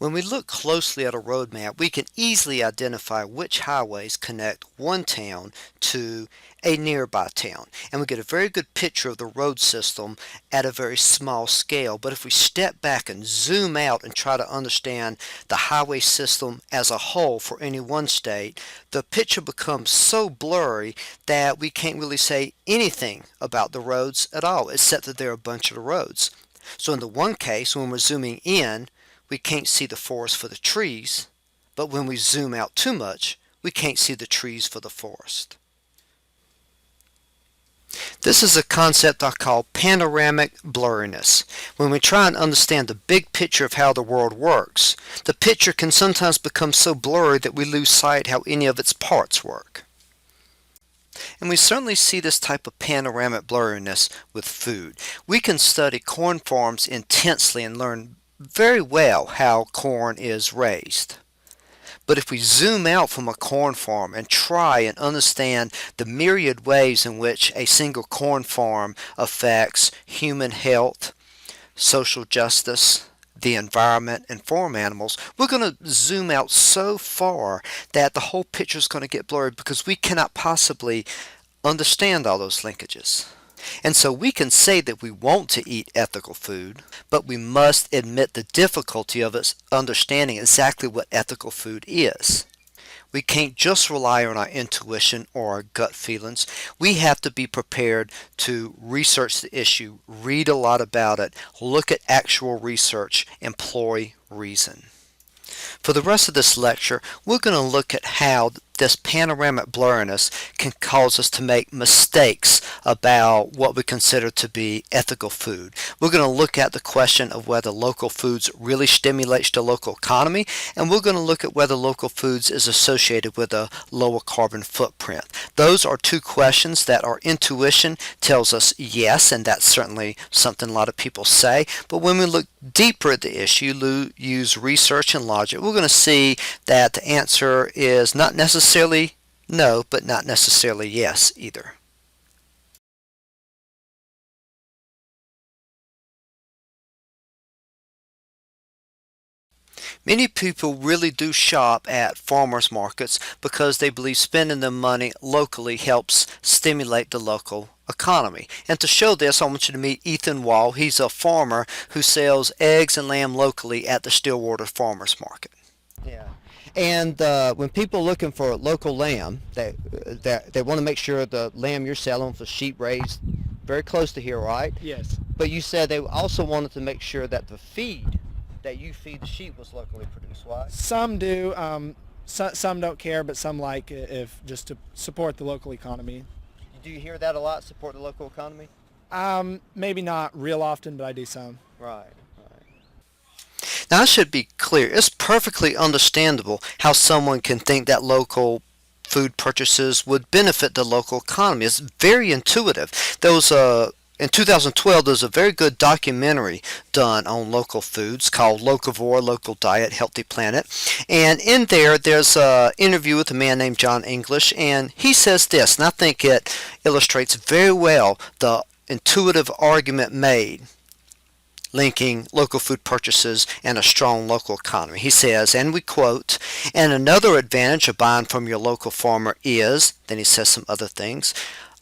When we look closely at a road map, we can easily identify which highways connect one town to a nearby town. And we get a very good picture of the road system at a very small scale. But if we step back and zoom out and try to understand the highway system as a whole for any one state, the picture becomes so blurry that we can't really say anything about the roads at all, except that there are a bunch of roads. So in the one case, when we're zooming in, we can't see the forest for the trees, but when we zoom out too much, we can't see the trees for the forest. This is a concept I call panoramic blurriness. When we try and understand the big picture of how the world works, the picture can sometimes become so blurry that we lose sight how any of its parts work. And we certainly see this type of panoramic blurriness with food. We can study corn farms intensely and learn very well how corn is raised. But if we zoom out from a corn farm and try and understand the myriad ways in which a single corn farm affects human health, social justice, the environment, and farm animals, we're going to zoom out so far that the whole picture is going to get blurred because we cannot possibly understand all those linkages. And so we can say that we want to eat ethical food, but we must admit the difficulty of us understanding exactly what ethical food is. We can't just rely on our intuition or our gut feelings. We have to be prepared to research the issue, read a lot about it, look at actual research, employ reason. For the rest of this lecture, we're going to look at how this panoramic blurriness can cause us to make mistakes about what we consider to be ethical food. We're going to look at the question of whether local foods really stimulates the local economy, and we're going to look at whether local foods is associated with a lower carbon footprint. Those are two questions that our intuition tells us yes, and that's certainly something a lot of people say. But when we look deeper at the issue, use research and logic, we're going to see that the answer is not necessarily no, but not necessarily yes either. Many people really do shop at farmers markets because they believe spending their money locally helps stimulate the local economy. And to show this, I want you to meet Ethan Wall. He's a farmer who sells eggs and lamb locally at the Stillwater Farmers Market. Yeah. And when people are looking for local lamb, they want to make sure the lamb you're selling for sheep raised very close to here, right? Yes. But you said they also wanted to make sure that the feed that you feed the sheep was locally produced, right? Some do. Some don't care, but some like if just to support the local economy. Do you hear that a lot, support the local economy? Maybe not real often, but I do some. Right. Now, I should be clear. It's perfectly understandable how someone can think that local food purchases would benefit the local economy. It's very intuitive. In 2012, there was a very good documentary done on local foods called Locavore, Local Diet, Healthy Planet. And in there's an interview with a man named John English, and he says this, and I think it illustrates very well the intuitive argument made linking local food purchases and a strong local economy. He says, and we quote, "And another advantage of buying from your local farmer is," then he says some other things,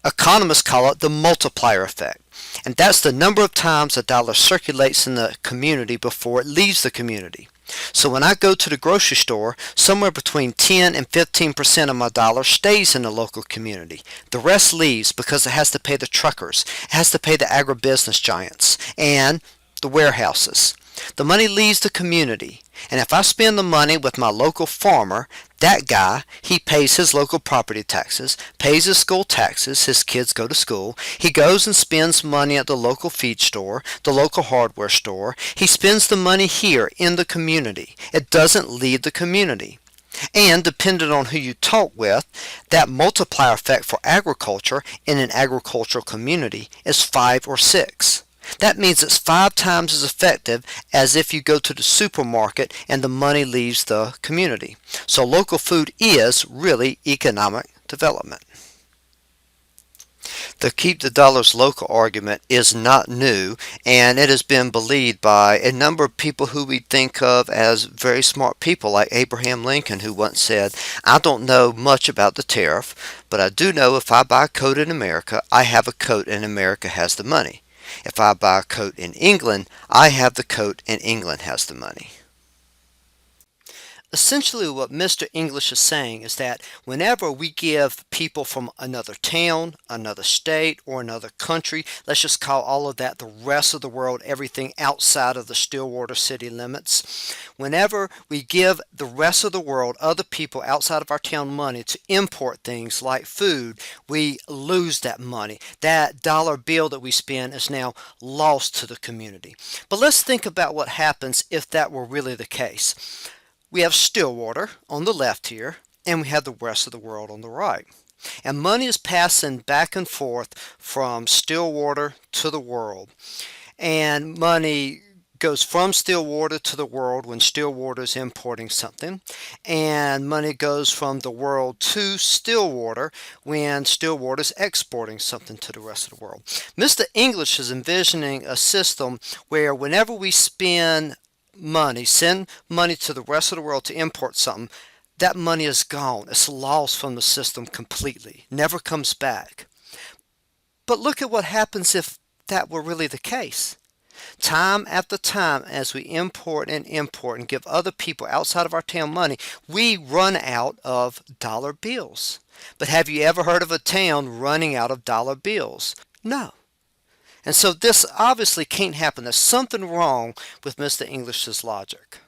"economists call it the multiplier effect. And that's the number of times a dollar circulates in the community before it leaves the community. So when I go to the grocery store, somewhere between 10 and 15% of my dollar stays in the local community. The rest leaves because it has to pay the truckers, it has to pay the agribusiness giants, and the warehouses. The money leaves the community, and if I spend the money with my local farmer, that guy, he pays his local property taxes, pays his school taxes, his kids go to school, he goes and spends money at the local feed store, the local hardware store, he spends the money here in the community. It doesn't leave the community. And depending on who you talk with, that multiplier effect for agriculture in an agricultural community is 5 or 6. That means it's 5 times as effective as if you go to the supermarket and the money leaves the community. So local food is really economic development. The keep the dollars local argument is not new, and it has been believed by a number of people who we think of as very smart people, like Abraham Lincoln, who once said, I don't know much about the tariff, but I do know if I buy a coat in America, I have a coat and America has the money. If I buy a coat in England, I have the coat and England has the money. Essentially, what Mr. English is saying is that whenever we give people from another town, another state, or another country, let's just call all of that the rest of the world, everything outside of the Stillwater city limits, whenever we give the rest of the world, other people outside of our town money to import things like food, we lose that money. That dollar bill that we spend is now lost to the community. But let's think about what happens if that were really the case. We have Stillwater on the left here, and we have the rest of the world on the right. And money is passing back and forth from Stillwater to the world. And money goes from Stillwater to the world when Stillwater is importing something. And money goes from the world to Stillwater when Stillwater is exporting something to the rest of the world. Mr. English is envisioning a system where whenever we send money to the rest of the world to import something, that money is gone. It's lost from the system completely. Never comes back. But look at what happens if that were really the case. Time after time, as we import and give other people outside of our town money, we run out of dollar bills. But have you ever heard of a town running out of dollar bills? No. And so this obviously can't happen. There's something wrong with Mr. English's logic.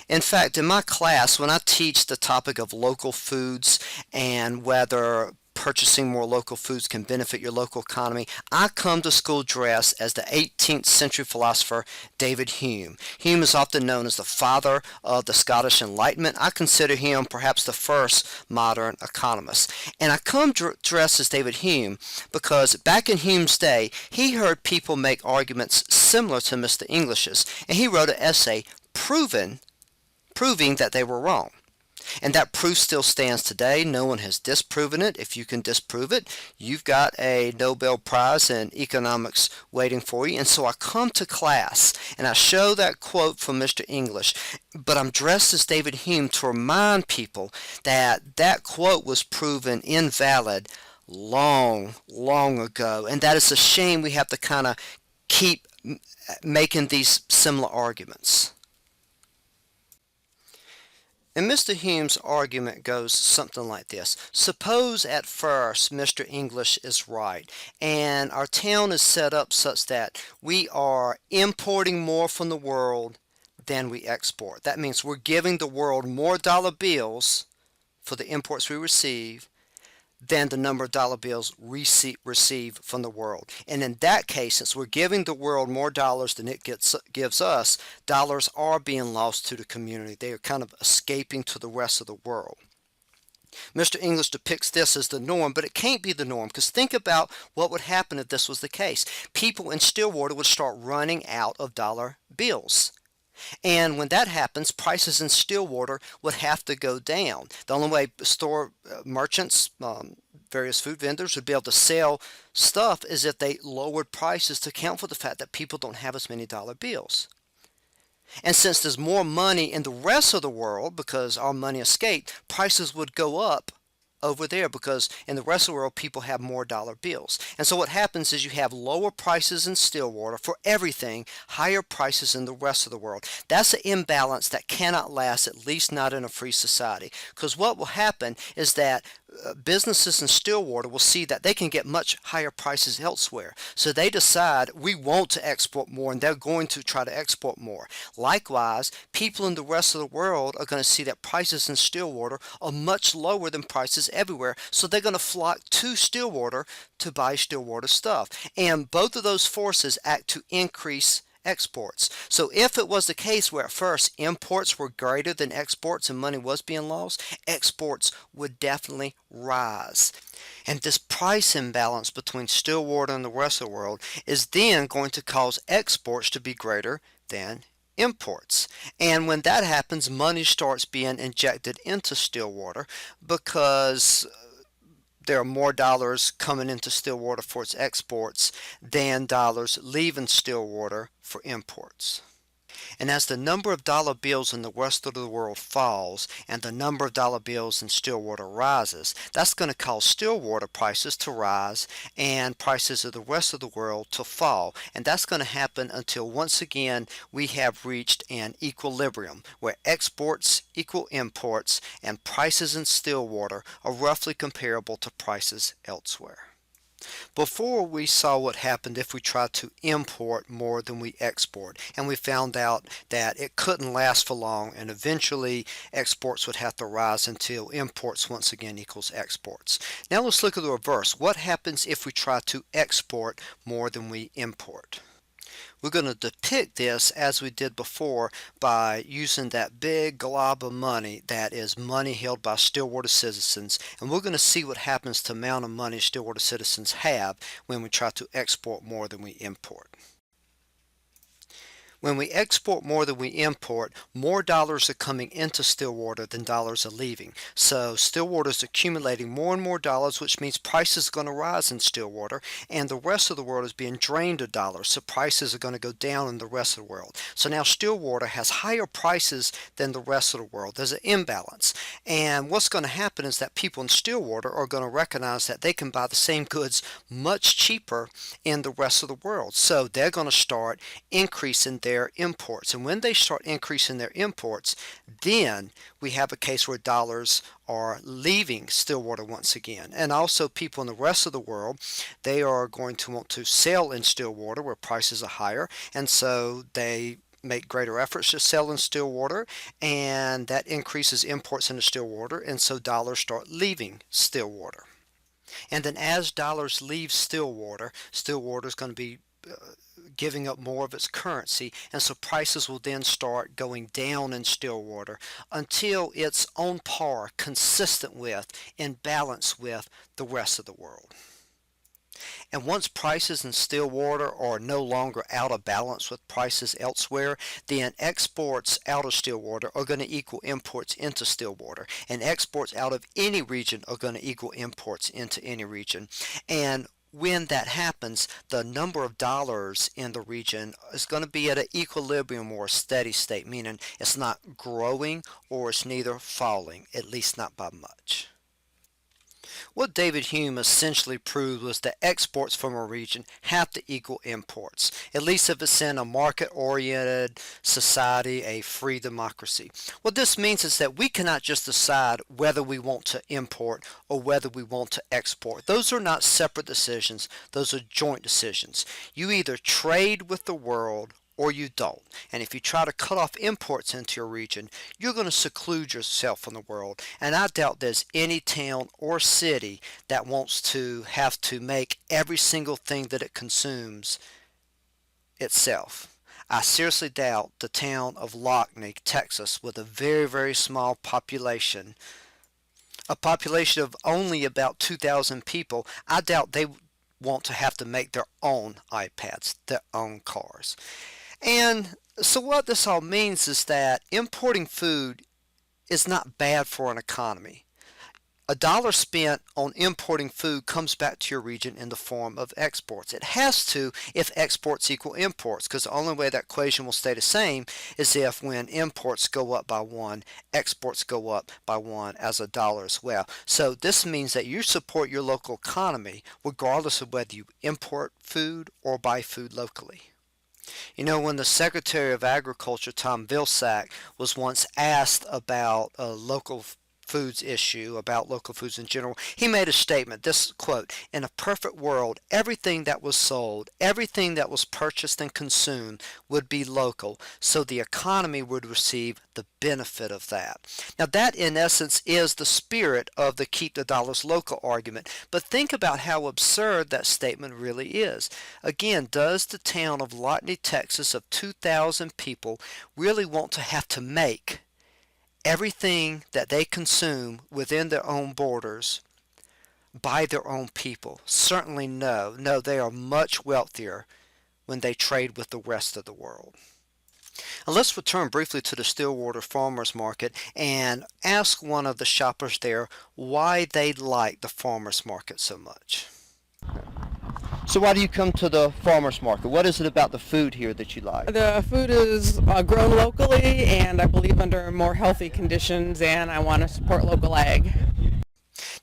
In fact, in my class, when I teach the topic of local foods and whether purchasing more local foods can benefit your local economy, I come to school dressed as the 18th century philosopher David Hume. Hume is often known as the father of the Scottish Enlightenment. I consider him perhaps the first modern economist. And I come dressed as David Hume because back in Hume's day, he heard people make arguments similar to Mr. English's, and he wrote an essay proving that they were wrong. And that proof still stands today. No one has disproven it. If you can disprove it, you've got a Nobel Prize in economics waiting for you. And so I come to class and I show that quote from Mr. English, but I'm dressed as David Hume to remind people that that quote was proven invalid long, long ago. And that is a shame we have to kind of keep making these similar arguments. And Mr. Hume's argument goes something like this. Suppose at first Mr. English is right, and our town is set up such that we are importing more from the world than we export. That means we're giving the world more dollar bills for the imports we receive than the number of dollar bills we receive from the world. And in that case, since we're giving the world more dollars than it gives us, dollars are being lost to the community. They are kind of escaping to the rest of the world. Mr. English depicts this as the norm, but it can't be the norm, because think about what would happen if this was the case. People in Stillwater would start running out of dollar bills. And when that happens, prices in Stillwater would have to go down. The only way store merchants, various food vendors would be able to sell stuff is if they lowered prices to account for the fact that people don't have as many dollar bills. And since there's more money in the rest of the world because our money escaped, prices would go up over there because in the rest of the world people have more dollar bills. And so what happens is you have lower prices in Stillwater for everything, higher prices in the rest of the world. That's an imbalance that cannot last, at least not in a free society. Because what will happen is that businesses in Stillwater will see that they can get much higher prices elsewhere. So they decide we want to export more, and they're going to try to export more. Likewise, people in the rest of the world are going to see that prices in Stillwater are much lower than prices everywhere. So they're going to flock to Stillwater to buy Stillwater stuff. And both of those forces act to increase exports. So if it was the case where at first imports were greater than exports and money was being lost, exports would definitely rise. And this price imbalance between Stillwater and the rest of the world is then going to cause exports to be greater than imports. And when that happens, money starts being injected into Stillwater because there are more dollars coming into Stillwater for its exports than dollars leaving Stillwater for imports. And as the number of dollar bills in the rest of the world falls and the number of dollar bills in Stillwater rises, that's going to cause Stillwater prices to rise and prices of the rest of the world to fall. And that's going to happen until once again we have reached an equilibrium where exports equal imports and prices in Stillwater are roughly comparable to prices elsewhere. Before, we saw what happened if we tried to import more than we export, and we found out that it couldn't last for long, and eventually exports would have to rise until imports once again equals exports. Now let's look at the reverse. What happens if we try to export more than we import? We're going to depict this as we did before by using that big glob of money that is money held by Stillwater citizens, and we're going to see what happens to the amount of money Stillwater citizens have when we try to export more than we import. When we export more than we import, more dollars are coming into Stillwater than dollars are leaving. So Stillwater is accumulating more and more dollars, which means prices are going to rise in Stillwater, and the rest of the world is being drained of dollars, so prices are going to go down in the rest of the world. So now Stillwater has higher prices than the rest of the world. There's an imbalance. And what's going to happen is that people in Stillwater are going to recognize that they can buy the same goods much cheaper in the rest of the world. So they're going to start increasing their imports, and when they start increasing their imports, then we have a case where dollars are leaving Stillwater once again. And also people in the rest of the world, they are going to want to sell in Stillwater where prices are higher, and so they make greater efforts to sell in Stillwater, and that increases imports into Stillwater, and so dollars start leaving Stillwater. And then as dollars leave Stillwater, Stillwater is going to be giving up more of its currency, and so prices will then start going down in Stillwater until it's on par, consistent with, in balance with the rest of the world. And once prices in Stillwater are no longer out of balance with prices elsewhere, then exports out of Stillwater are going to equal imports into Stillwater, and exports out of any region are going to equal imports into any region. And when that happens, the number of dollars in the region is going to be at an equilibrium or a steady state, meaning it's not growing or it's neither falling, at least not by much. What David Hume essentially proved was that exports from a region have to equal imports, at least if it's in a market-oriented society, a free democracy. What this means is that we cannot just decide whether we want to import or whether we want to export. Those are not separate decisions, those are joint decisions. You either trade with the world or you don't. And if you try to cut off imports into your region, you're going to seclude yourself from the world. And I doubt there's any town or city that wants to have to make every single thing that it consumes itself. I seriously doubt the town of Lockney, Texas, with a very, very small population, a population of only about 2,000 people, I doubt they want to have to make their own iPads, their own cars. And so what this all means is that importing food is not bad for an economy. A dollar spent on importing food comes back to your region in the form of exports. It has to if exports equal imports, because the only way that equation will stay the same is if when imports go up by 1, exports go up by 1 as a dollar as well. So this means that you support your local economy regardless of whether you import food or buy food locally. You know, when the Secretary of Agriculture, Tom Vilsack, was once asked about a local foods issue, about local foods in general, he made a statement, this quote, "In a perfect world, everything that was sold, everything that was purchased and consumed would be local, so the economy would receive the benefit of that." Now that in essence is the spirit of the keep the dollars local argument, but think about how absurd that statement really is. Again, does the town of Lockney, Texas of 2,000 people really want to have to make everything that they consume within their own borders by their own people? Certainly no. No, they are much wealthier when they trade with the rest of the world. And let's return briefly to the Stillwater Farmers Market and ask one of the shoppers there why they like the farmers market so much. So why do you come to the farmers market? What is it about the food here that you like? The food is grown locally and I believe under more healthy conditions, and I want to support local ag.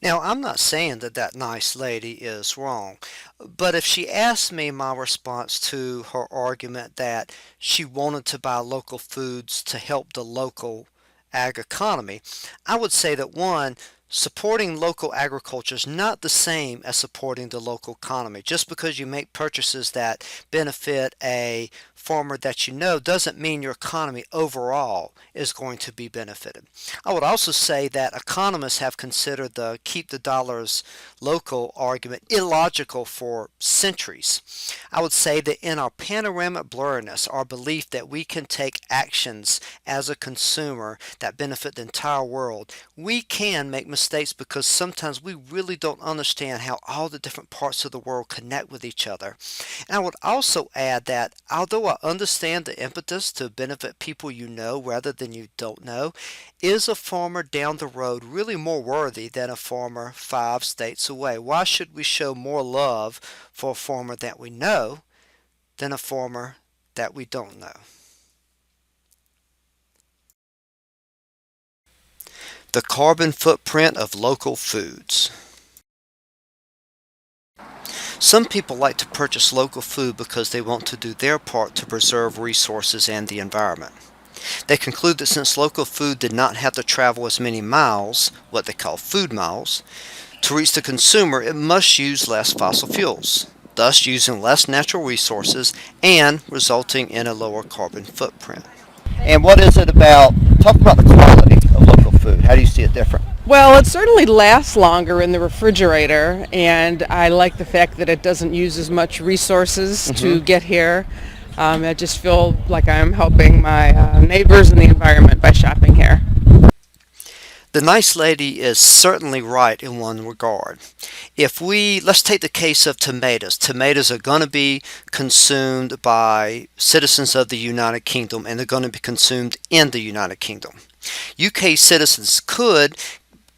Now, I'm not saying that that nice lady is wrong, but if she asked me my response to her argument that she wanted to buy local foods to help the local ag economy, I would say that one, supporting local agriculture is not the same as supporting the local economy. Just because you make purchases that benefit a farmer that you know doesn't mean your economy overall is going to be benefited. I would also say that economists have considered the keep the dollars local argument illogical for centuries. I would say that in our panoramic blurriness, our belief that we can take actions as a consumer that benefit the entire world, we can make mistakes because sometimes we really don't understand how all the different parts of the world connect with each other. And I would also add that although I understand the impetus to benefit people you know rather than you don't know, is a farmer down the road really more worthy than a farmer 5 states away? Why should we show more love for a farmer that we know than a farmer that we don't know? The carbon footprint of local foods. Some people like to purchase local food because they want to do their part to preserve resources and the environment. They conclude that since local food did not have to travel as many miles, what they call food miles, to reach the consumer, it must use less fossil fuels, thus using less natural resources and resulting in a lower carbon footprint. And what is it about, talk about the quality of local food. How do you see it different? Well, it certainly lasts longer in the refrigerator, and I like the fact that it doesn't use as much resources to get here. I just feel like I'm helping my neighbors and the environment by shopping here. The nice lady is certainly right in one regard. Let's take the case of tomatoes. Tomatoes are going to be consumed by citizens of the United Kingdom, and they're going to be consumed in the United Kingdom. UK citizens could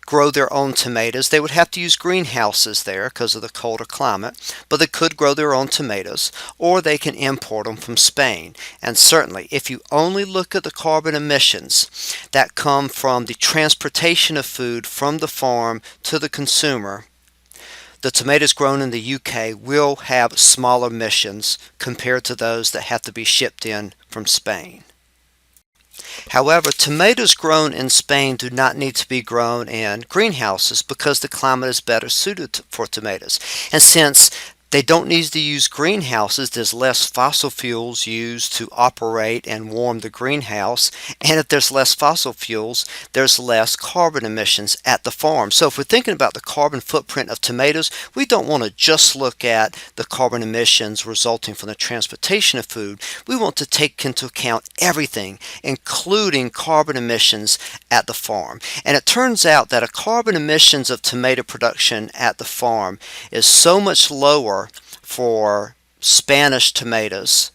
grow their own tomatoes. They would have to use greenhouses there because of the colder climate, but they could grow their own tomatoes, or they can import them from Spain. And certainly, if you only look at the carbon emissions that come from the transportation of food from the farm to the consumer, the tomatoes grown in the UK will have smaller emissions compared to those that have to be shipped in from Spain. However, tomatoes grown in Spain do not need to be grown in greenhouses because the climate is better suited for tomatoes. And since they don't need to use greenhouses, there's less fossil fuels used to operate and warm the greenhouse. And if there's less fossil fuels, there's less carbon emissions at the farm. So if we're thinking about the carbon footprint of tomatoes, we don't want to just look at the carbon emissions resulting from the transportation of food. We want to take into account everything, including carbon emissions at the farm. And it turns out that a carbon emissions of tomato production at the farm is so much lower for Spanish tomatoes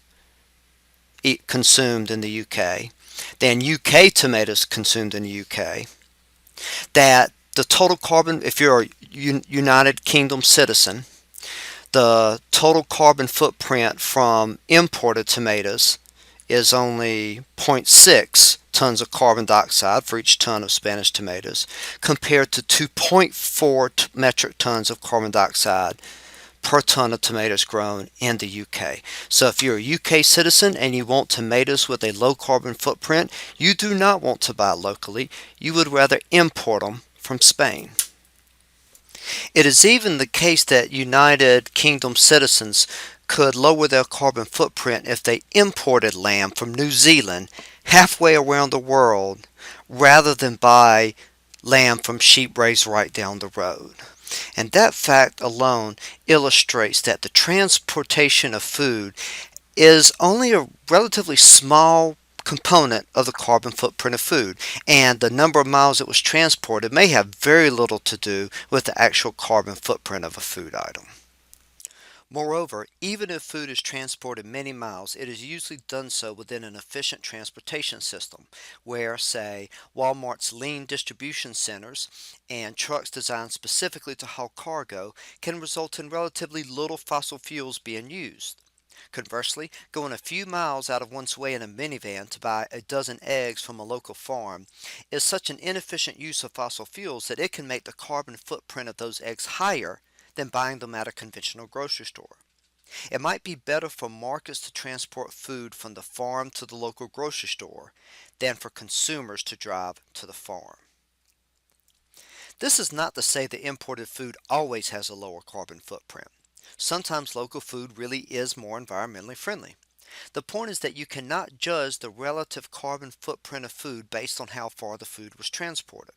consumed in the UK than UK tomatoes consumed in the UK, that the total carbon, if you're a United Kingdom citizen, the total carbon footprint from imported tomatoes is only 0.6 tons of carbon dioxide for each ton of Spanish tomatoes, compared to 2.4 metric tons of carbon dioxide per ton of tomatoes grown in the UK. So if you're a UK citizen and you want tomatoes with a low carbon footprint, you do not want to buy locally. You would rather import them from Spain. It is even the case that United Kingdom citizens could lower their carbon footprint if they imported lamb from New Zealand halfway around the world rather than buy lamb from sheep raised right down the road. And that fact alone illustrates that the transportation of food is only a relatively small component of the carbon footprint of food, and the number of miles it was transported may have very little to do with the actual carbon footprint of a food item. Moreover, even if food is transported many miles, it is usually done so within an efficient transportation system, where, say, Walmart's lean distribution centers and trucks designed specifically to haul cargo can result in relatively little fossil fuels being used. Conversely, going a few miles out of one's way in a minivan to buy a dozen eggs from a local farm is such an inefficient use of fossil fuels that it can make the carbon footprint of those eggs higher than buying them at a conventional grocery store. It might be better for markets to transport food from the farm to the local grocery store than for consumers to drive to the farm. This is not to say that imported food always has a lower carbon footprint. Sometimes local food really is more environmentally friendly. The point is that you cannot judge the relative carbon footprint of food based on how far the food was transported.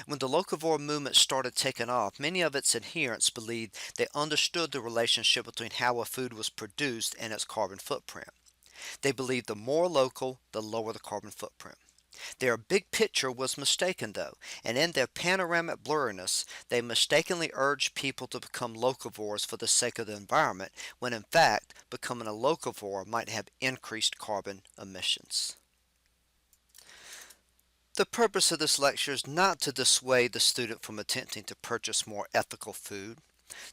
When the locavore movement started taking off, many of its adherents believed they understood the relationship between how a food was produced and its carbon footprint. They believed the more local, the lower the carbon footprint. Their big picture was mistaken, though, and in their panoramic blurriness, they mistakenly urged people to become locavores for the sake of the environment, when in fact, becoming a locavore might have increased carbon emissions. The purpose of this lecture is not to dissuade the student from attempting to purchase more ethical food.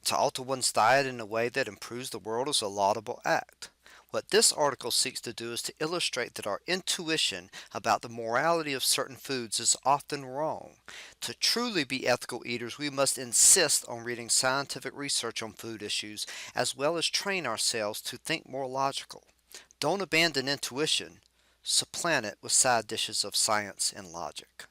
To alter one's diet in a way that improves the world is a laudable act. What this article seeks to do is to illustrate that our intuition about the morality of certain foods is often wrong. To truly be ethical eaters, we must insist on reading scientific research on food issues, as well as train ourselves to think more logical. Don't abandon intuition. Supplant it with side dishes of science and logic.